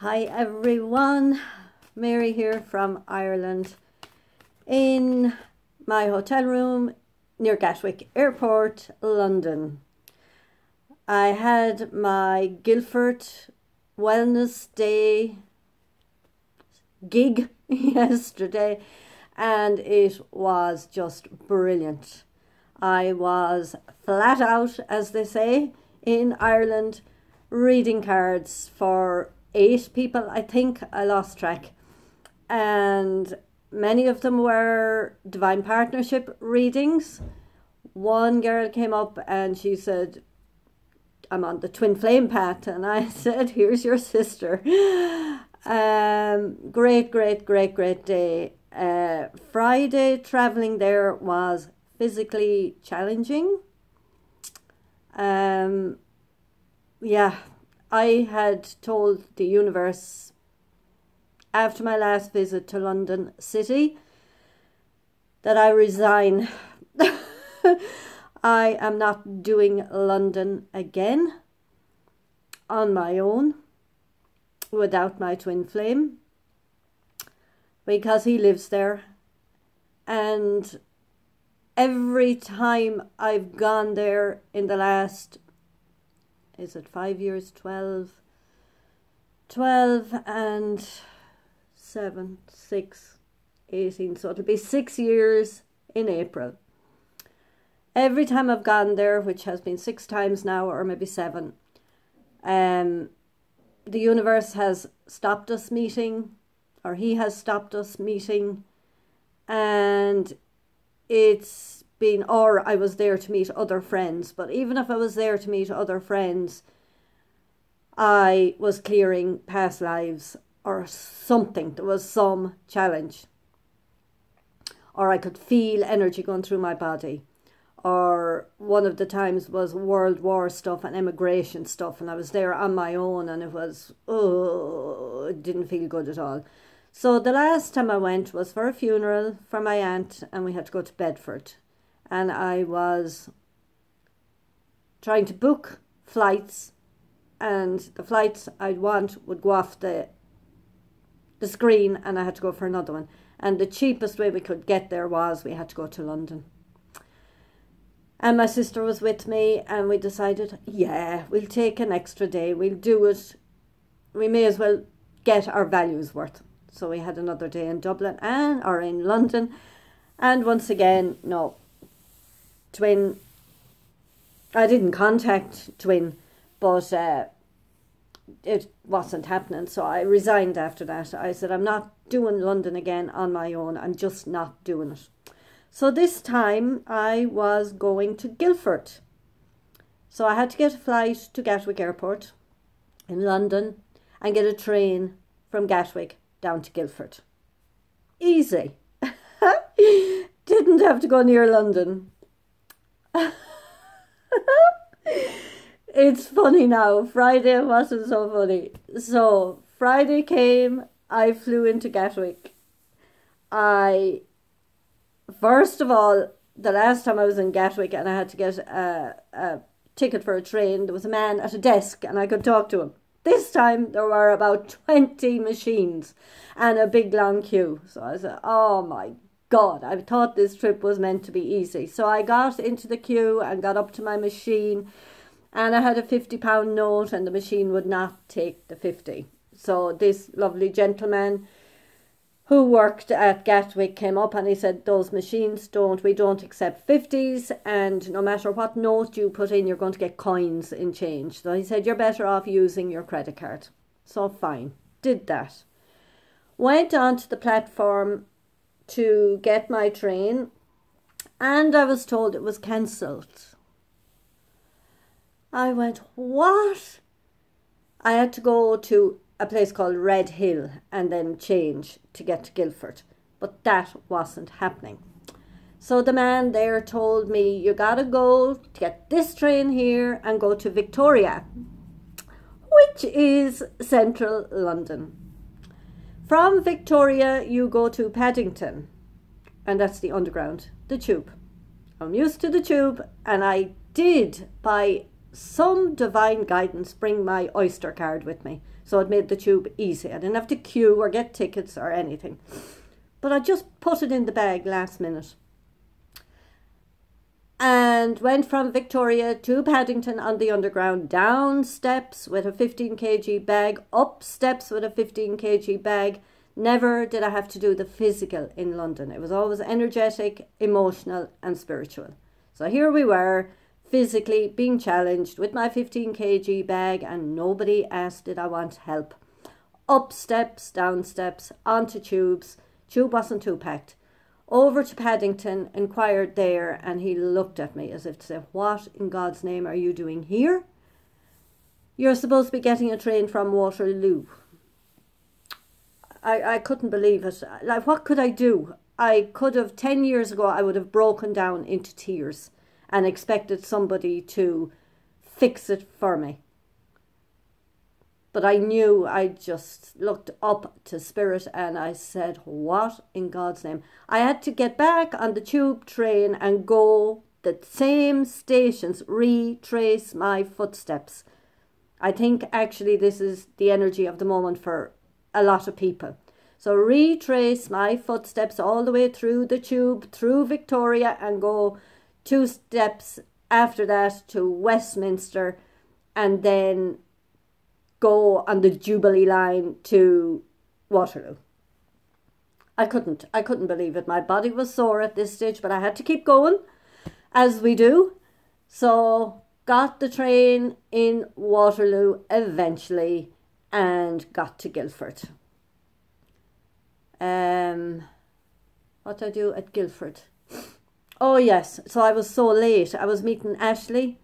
Hi everyone, Mary here from Ireland in my hotel room near Gatwick Airport, London. I had my Guildford Wellness Day gig yesterday and it was just brilliant. I was flat out, as they say in Ireland, reading cards for 8 people, I think. I lost track, and many of them were Divine Partnership readings. One girl came up and she said, I'm on the twin flame path, and I said, here's your sister. Great day. Friday traveling there was physically challenging. Yeah, I had told the universe after my last visit to London City that I resign. I am not doing London again on my own without my twin flame, because he lives there, and every time I've gone there in the last, is it 5 years, 12 and 7, 6, 18, so it'll be 6 years in April. Every time I've gone there, which has been 6 times now, or maybe 7, the universe has stopped us meeting, or he has stopped us meeting, and it's been, or I was there to meet other friends, but even if I was there to meet other friends, I was clearing past lives or something. There was some challenge, or I could feel energy going through my body, or one of the times was World War stuff and immigration stuff, and I was there on my own, and it was, oh, it didn't feel good at all. So the last time I went was for a funeral for my aunt, and we had to go to Bedford. And I was trying to book flights, and the flights I'd want would go off the screen, and I had to go for another one. And the cheapest way we could get there was we had to go to London. And my sister was with me, and we decided, yeah, we'll take an extra day. We'll do it. We may as well get our values worth. So we had another day in Dublin or in London. And once again, no. Twin, I didn't contact Twin, but it wasn't happening. So I resigned after that. I said, I'm not doing London again on my own. I'm just not doing it. So this time I was going to Guildford. So I had to get a flight to Gatwick Airport in London and get a train from Gatwick down to Guildford. Easy. Didn't have to go near London. It's funny now. Friday wasn't so funny. So Friday came, I flew into Gatwick. First of all, the last time I was in Gatwick and I had to get a ticket for a train, there was a man at a desk and I could talk to him. This time there were about 20 machines and a big long queue. So I said, oh my God, I thought this trip was meant to be easy. So I got into the queue and got up to my machine, and I had a £50 note and the machine would not take the 50. So this lovely gentleman who worked at Gatwick came up and he said, those machines we don't accept 50s, and no matter what note you put in, you're going to get coins in change. So he said, you're better off using your credit card. So fine, did that. Went onto the platform to get my train, and I was told it was cancelled. I went, what? I had to go to a place called Red Hill and then change to get to Guildford, but that wasn't happening. So the man there told me, you gotta go to get this train here and go to Victoria, which is central London. From Victoria you go to Paddington, and that's the underground, the tube. I'm used to the tube, and I did, by some divine guidance, bring my Oyster card with me. So it made the tube easy. I didn't have to queue or get tickets or anything. But I just put it in the bag last minute. And went from Victoria to Paddington on the Underground, down steps with a 15 kg bag, up steps with a 15 kg bag. Never did I have to do the physical in London. It was always energetic, emotional and spiritual. So here we were, physically being challenged with my 15 kg bag, and nobody asked did I want help. Up steps, down steps, onto tubes. Tube wasn't too packed. Over to Paddington, inquired there, and he looked at me as if to say, what in God's name are you doing here? You're supposed to be getting a train from Waterloo. I couldn't believe it. Like, what could I do? I could have, 10 years ago, I would have broken down into tears and expected somebody to fix it for me. But I knew, I just looked up to Spirit and I said, what in God's name? I had to get back on the tube train and go the same stations, retrace my footsteps. I think actually this is the energy of the moment for a lot of people. So retrace my footsteps all the way through the tube, through Victoria, and go 2 steps after that to Westminster, and then go on the Jubilee line to Waterloo. I couldn't believe it. My body was sore at this stage, but I had to keep going, as we do. So got the train in Waterloo eventually and got to Guildford. What did I do at Guildford? Oh yes, so I was so late. I was meeting Ashley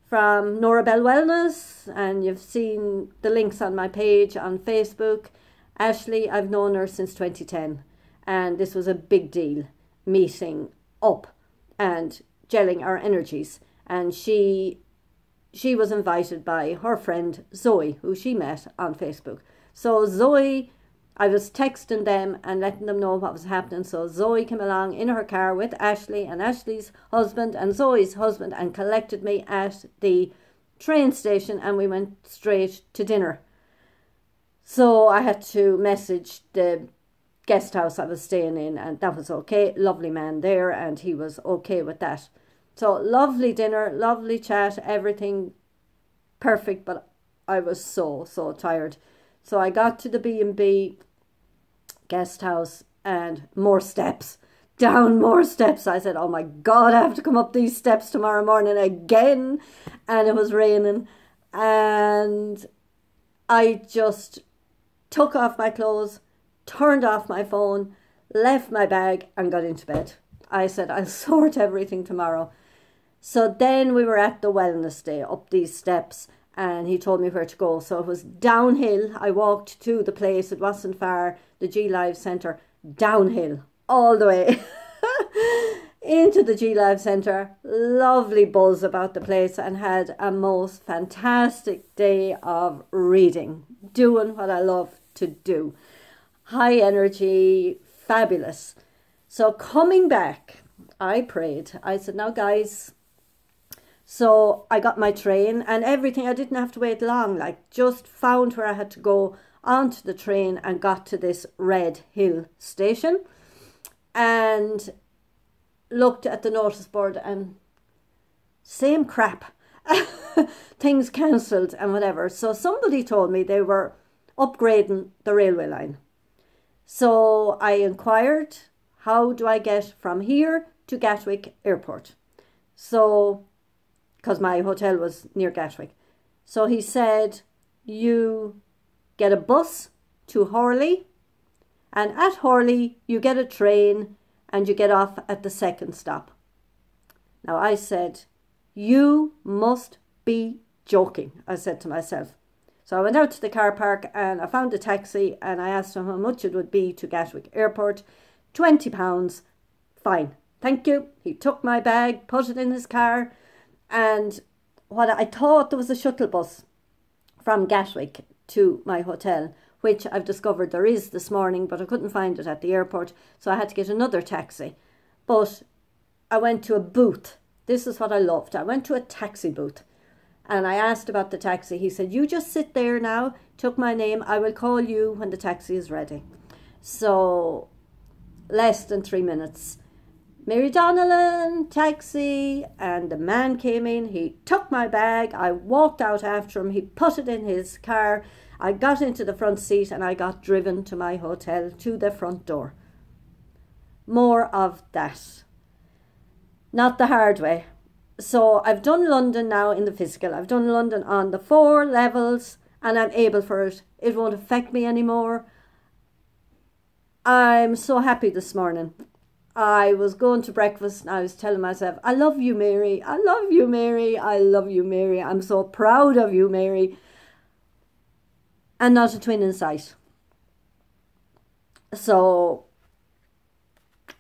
from Nora Bell Wellness, and you've seen the links on my page on Facebook. Ashley, I've known her since 2010, and this was a big deal, meeting up and gelling our energies. And she was invited by her friend Zoe, who she met on Facebook. So Zoe, I was texting them and letting them know what was happening. So Zoe came along in her car with Ashley and Ashley's husband and Zoe's husband and collected me at the train station, and we went straight to dinner. So I had to message the guest house I was staying in, and that was okay. Lovely man there, and he was okay with that. So lovely dinner, lovely chat, everything perfect, but I was so tired. So I got to the B&B guest house, and more steps, down more steps. I said, oh my God, I have to come up these steps tomorrow morning again. And it was raining, and I just took off my clothes, turned off my phone, left my bag and got into bed. I said, I'll sort everything tomorrow. So then we were at the wellness day up these steps, and he told me where to go. So it was downhill. I walked to the place. It wasn't far, the G Live Centre, downhill all the way into the G Live Centre. Lovely buzz about the place, and had a most fantastic day of reading, doing what I love to do. High energy, fabulous. So coming back, I prayed. I said, now guys, so I got my train and everything. I didn't have to wait long, like just found where I had to go onto the train and got to this Red Hill station and looked at the notice board and same crap. Things cancelled and whatever. So somebody told me they were upgrading the railway line. So I inquired, how do I get from here to Gatwick Airport? So, because my hotel was near Gatwick. So he said, you get a bus to Horley, and at Horley you get a train and you get off at the second stop. Now I said, you must be joking, I said to myself. So I went out to the car park and I found a taxi and I asked him how much it would be to Gatwick Airport. £20. Fine, thank you. He took my bag, put it in his car, and what I thought there was a shuttle bus from Gatwick to my hotel, which I've discovered there is this morning, but I couldn't find it at the airport, so I had to get another taxi. But I went to a booth. This is what I loved. I went to a taxi booth, And I asked about the taxi. He said, you just sit there now, took my name, I will call you when the taxi is ready. So less than 3 minutes. Mary Donnellan, taxi, and the man came in, he took my bag, I walked out after him, he put it in his car, I got into the front seat and I got driven to my hotel, to the front door. More of that. Not the hard way. So I've done London now in the physical, I've done London on the 4 levels and I'm able for it. It won't affect me anymore. I'm so happy this morning. I was going to breakfast and I was telling myself, I love you, Mary. I love you, Mary. I love you, Mary. I'm so proud of you, Mary. And not a twin in sight. So,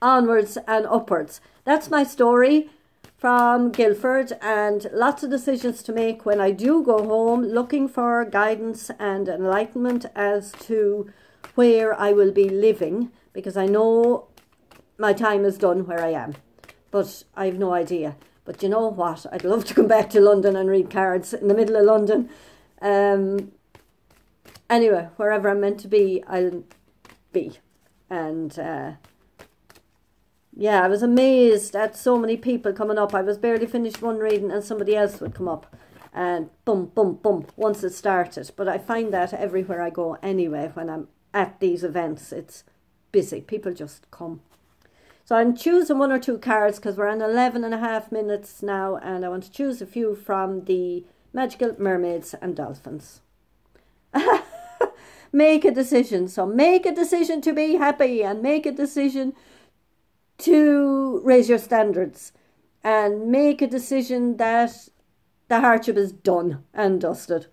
onwards and upwards. That's my story from Guildford, and lots of decisions to make when I do go home, looking for guidance and enlightenment as to where I will be living, because I know my time is done where I am, but I have no idea. But you know what? I'd love to come back to London and read cards in the middle of London. Anyway, wherever I'm meant to be, I'll be. And yeah, I was amazed at so many people coming up. I was barely finished one reading and somebody else would come up. And boom, boom, boom, once it started. But I find that everywhere I go anyway, when I'm at these events, it's busy. People just come. So I'm choosing 1 or 2 cards because we're on 11.5 minutes now, and I want to choose a few from the Magical Mermaids and Dolphins. Make a decision. So make a decision to be happy, and make a decision to raise your standards, and make a decision that the hardship is done and dusted.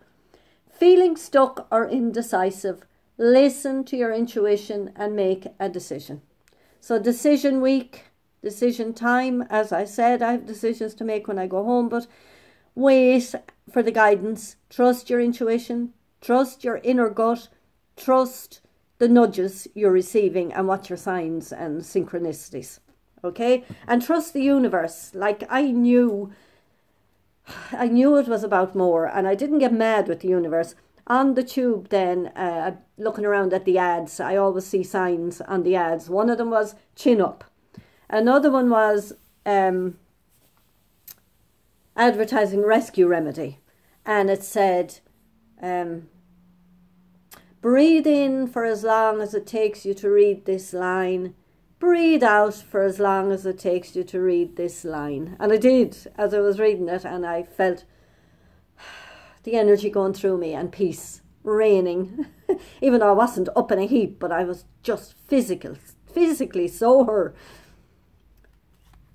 Feeling stuck or indecisive, listen to your intuition and make a decision. So decision week, decision time. As I said, I have decisions to make when I go home, but wait for the guidance. Trust your intuition, trust your inner gut, trust the nudges you're receiving and what your signs and synchronicities. Okay? And trust the universe. Like I knew it was about more, and I didn't get mad with the universe. On the tube then, looking around at the ads, I always see signs on the ads. One of them was chin up. Another one was advertising rescue remedy. And it said, breathe in for as long as it takes you to read this line. Breathe out for as long as it takes you to read this line. And I did, as I was reading it, and I felt the energy going through me and peace raining. Even though I wasn't up in a heap, but I was just physically sore.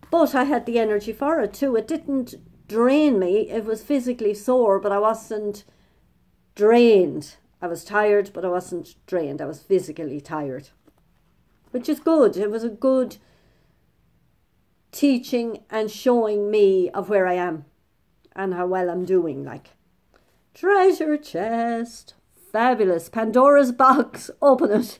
But I had the energy for it too. It didn't drain me. It was physically sore, but I wasn't drained. I was tired, but I wasn't drained. I was physically tired, which is good. It was a good teaching and showing me of where I am and how well I'm doing. Like, treasure chest, fabulous. Pandora's box, open it.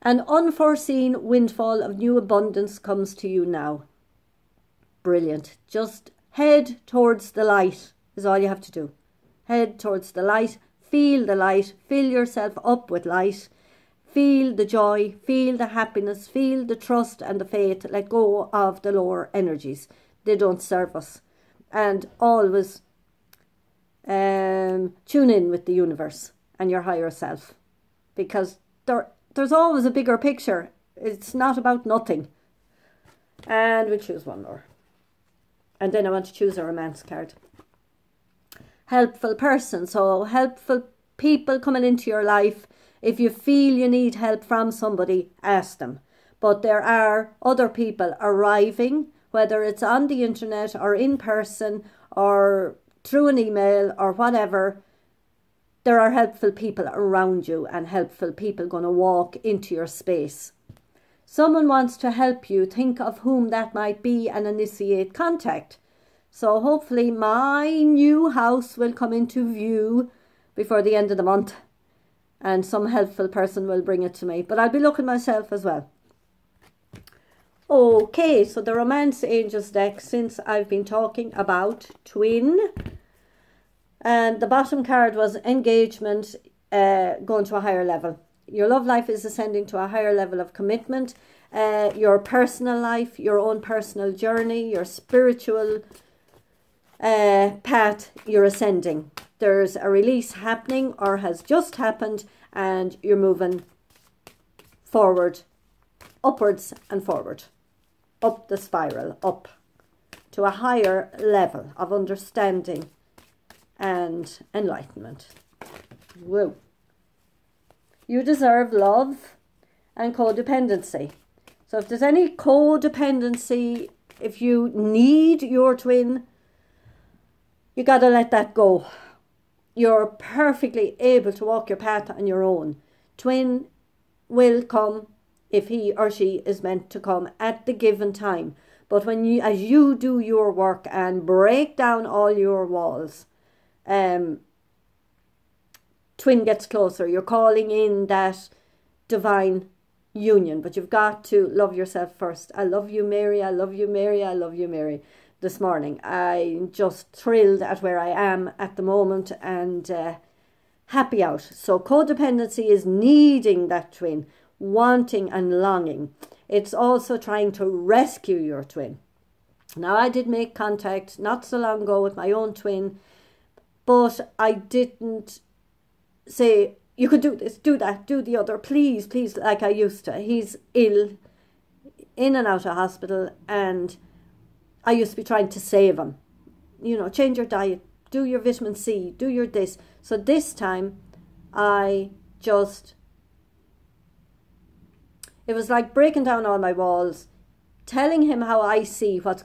An unforeseen windfall of new abundance comes to you now. Brilliant. Just head towards the light is all you have to do. Head towards the light, feel the light, fill yourself up with light, feel the joy, feel the happiness, feel the trust and the faith. Let go of the lower energies. They don't serve us. And always tune in with the universe and your higher self, because there's always a bigger picture. It's not about nothing. And we'll choose one more. And then I want to choose a romance card. Helpful person. So helpful people coming into your life. If you feel you need help from somebody, ask them. But there are other people arriving, whether it's on the internet or in person or through an email or whatever. There are helpful people around you, and helpful people going to walk into your space. Someone wants to help you. Think of whom that might be and initiate contact. So hopefully my new house will come into view before the end of the month, and some helpful person will bring it to me. But I'll be looking myself as well. Okay, so the Romance Angels deck, since I've been talking about twin, and the bottom card was engagement, going to a higher level. Your love life is ascending to a higher level of commitment. Your personal life, your own personal journey, your spiritual path, you're ascending. There's a release happening or has just happened, and you're moving forward, upwards and forward, up the spiral, up to a higher level of understanding and enlightenment. Woo. You deserve love and codependency. So if there's any codependency, if you need your twin, you got to let that go. You're perfectly able to walk your path on your own. Twin will come if he or she is meant to come at the given time. But when you, as you do your work and break down all your walls, twin gets closer. You're calling in that divine union, but you've got to love yourself first. I love you, Mary. I love you, Mary. I love you, Mary. This morning, I'm just thrilled at where I am at the moment and happy out. So codependency is needing that twin, wanting and longing. It's also trying to rescue your twin. Now, I did make contact not so long ago with my own twin, but I didn't say, you could do this, do that, do the other, please, please, like I used to. He's ill, in and out of hospital, and I used to be trying to save him. You know, change your diet, do your vitamin C, do your this. So this time, it was like breaking down all my walls, telling him how I see what's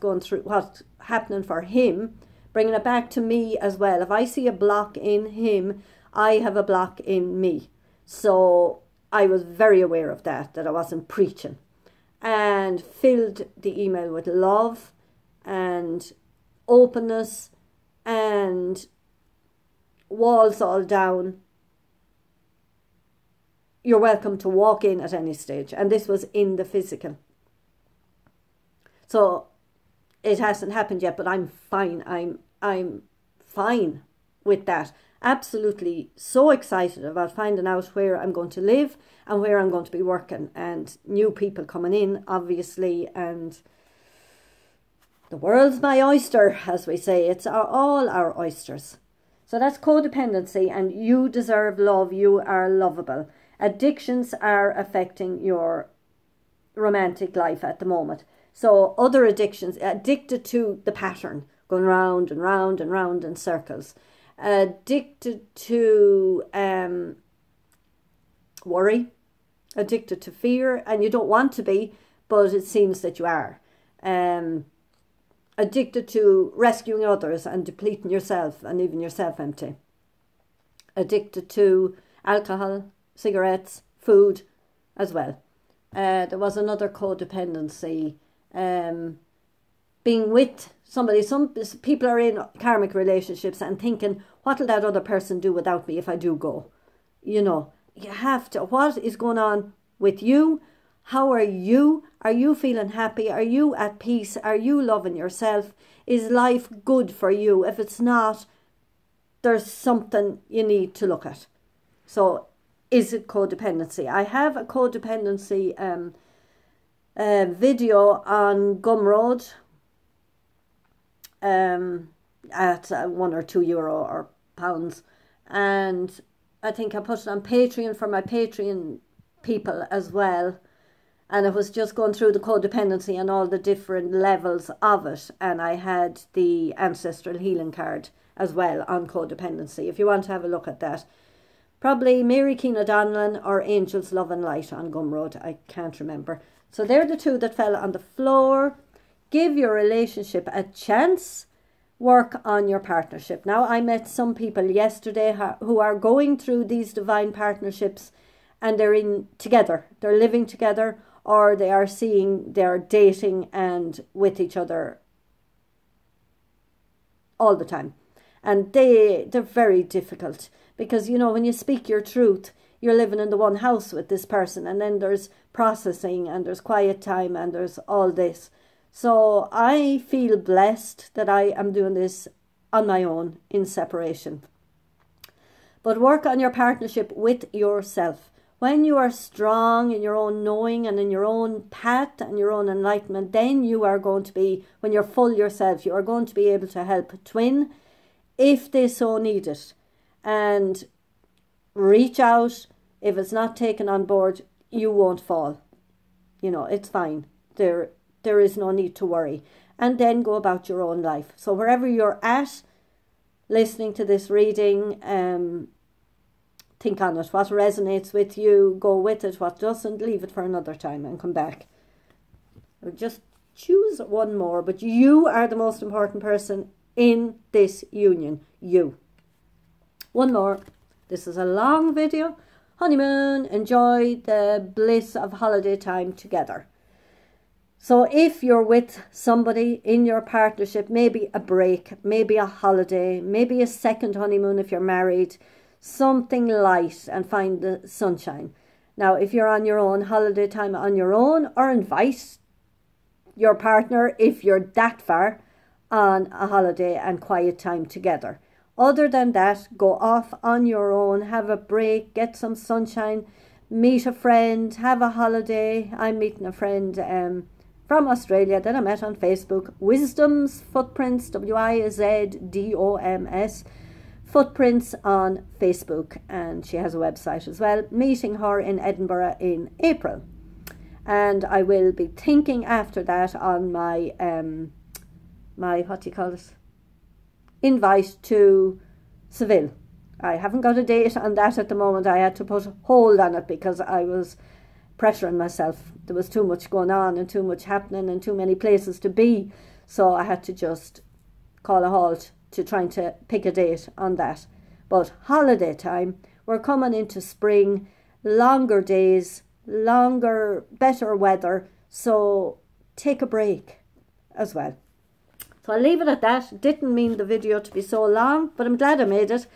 happening for him, bringing it back to me as well. If I see a block in him, I have a block in me. So I was very aware of that I wasn't preaching, and filled the email with love and openness and walls all down. You're welcome to walk in at any stage. And this was in the physical. So it hasn't happened yet, but I'm fine. I'm fine with that. Absolutely so excited about finding out where I'm going to live and where I'm going to be working, and new people coming in, obviously, and the world's my oyster, as we say. It's all our oysters. So that's codependency, and you deserve love. You are lovable. Addictions are affecting your romantic life at the moment. So other addictions, addicted to the pattern, going round and round and round in circles. Addicted to worry, addicted to fear, and you don't want to be, but it seems that you are. Addicted to rescuing others and depleting yourself and leaving yourself empty. Addicted to alcohol, cigarettes, food as well. There was another codependency, being with somebody. Some people are in karmic relationships and thinking, what will that other person do without me if I do go? You know, you have to, what is going on with you? How are you? Are you feeling happy? Are you at peace? Are you loving yourself? Is life good for you? If it's not, there's something you need to look at. So, is it codependency? I have a codependency video on Gumroad at €1 or €2 or pounds, and I think I put it on Patreon for my Patreon people as well. And it was just going through the codependency and all the different levels of it. And I had the ancestral healing card as well on codependency, if you want to have a look at that. Probably Mary Keane O'Donnell or Angels Love and Light on Gumroad. I can't remember. So they're the two that fell on the floor. Give your relationship a chance. Work on your partnership. Now, I met some people yesterday who are going through these divine partnerships, and they're in together. They're living together, or they're dating and with each other all the time. And they're very difficult, because, you know, when you speak your truth, you're living in the one house with this person, and then there's processing and there's quiet time and there's all this. So I feel blessed that I am doing this on my own in separation. But work on your partnership with yourself. When you are strong in your own knowing and in your own path and your own enlightenment, then you are going to be, when you're full yourself, you are going to be able to help a twin if they so need it. And reach out. If it's not taken on board, you won't fall. You know, it's fine. There is no need to worry. And then go about your own life. So wherever you're at, listening to this reading, think on it. What resonates with you, go with it. What doesn't, leave it for another time and come back. Or just choose one more. But you are the most important person in this union. You. One more. This is a long video. Honeymoon. Enjoy the bliss of holiday time together. So if you're with somebody in your partnership, maybe a break, maybe a holiday, maybe a second honeymoon if you're married, something light, and find the sunshine. Now, if you're on your own, holiday time on your own, or invite your partner, if you're that far, on a holiday and quiet time together. Other than that, go off on your own, have a break, get some sunshine, meet a friend, have a holiday. I'm meeting a friend from Australia that I met on Facebook. Wisdom's Footprints, WIZDOMS, Footprints on Facebook, and she has a website as well. Meeting her in Edinburgh in April, and I will be thinking after that on my my invite to Seville. I haven't got a date on that at the moment. I had to put a hold on it because I was pressuring myself. There was too much going on and too much happening and too many places to be, so I had to just call a halt to trying to pick a date on that. But holiday time, we're coming into spring, longer days, better weather, so take a break as well. So I'll leave it at that. Didn't mean the video to be so long, but I'm glad I made it.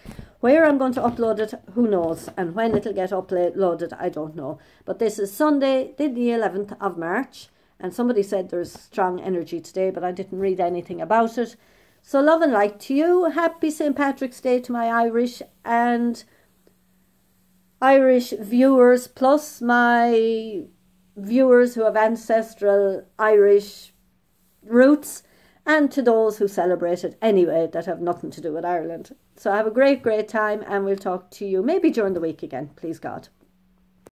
Where I'm going to upload it, who knows? And when it'll get uploaded, I don't know. But this is Sunday, the 11th of March. And somebody said there's strong energy today, but I didn't read anything about it. So love and light to you. Happy St. Patrick's Day to my Irish viewers, plus my viewers who have ancestral Irish roots, and to those who celebrate it anyway that have nothing to do with Ireland. So have a great time, and we'll talk to you maybe during the week again, please God.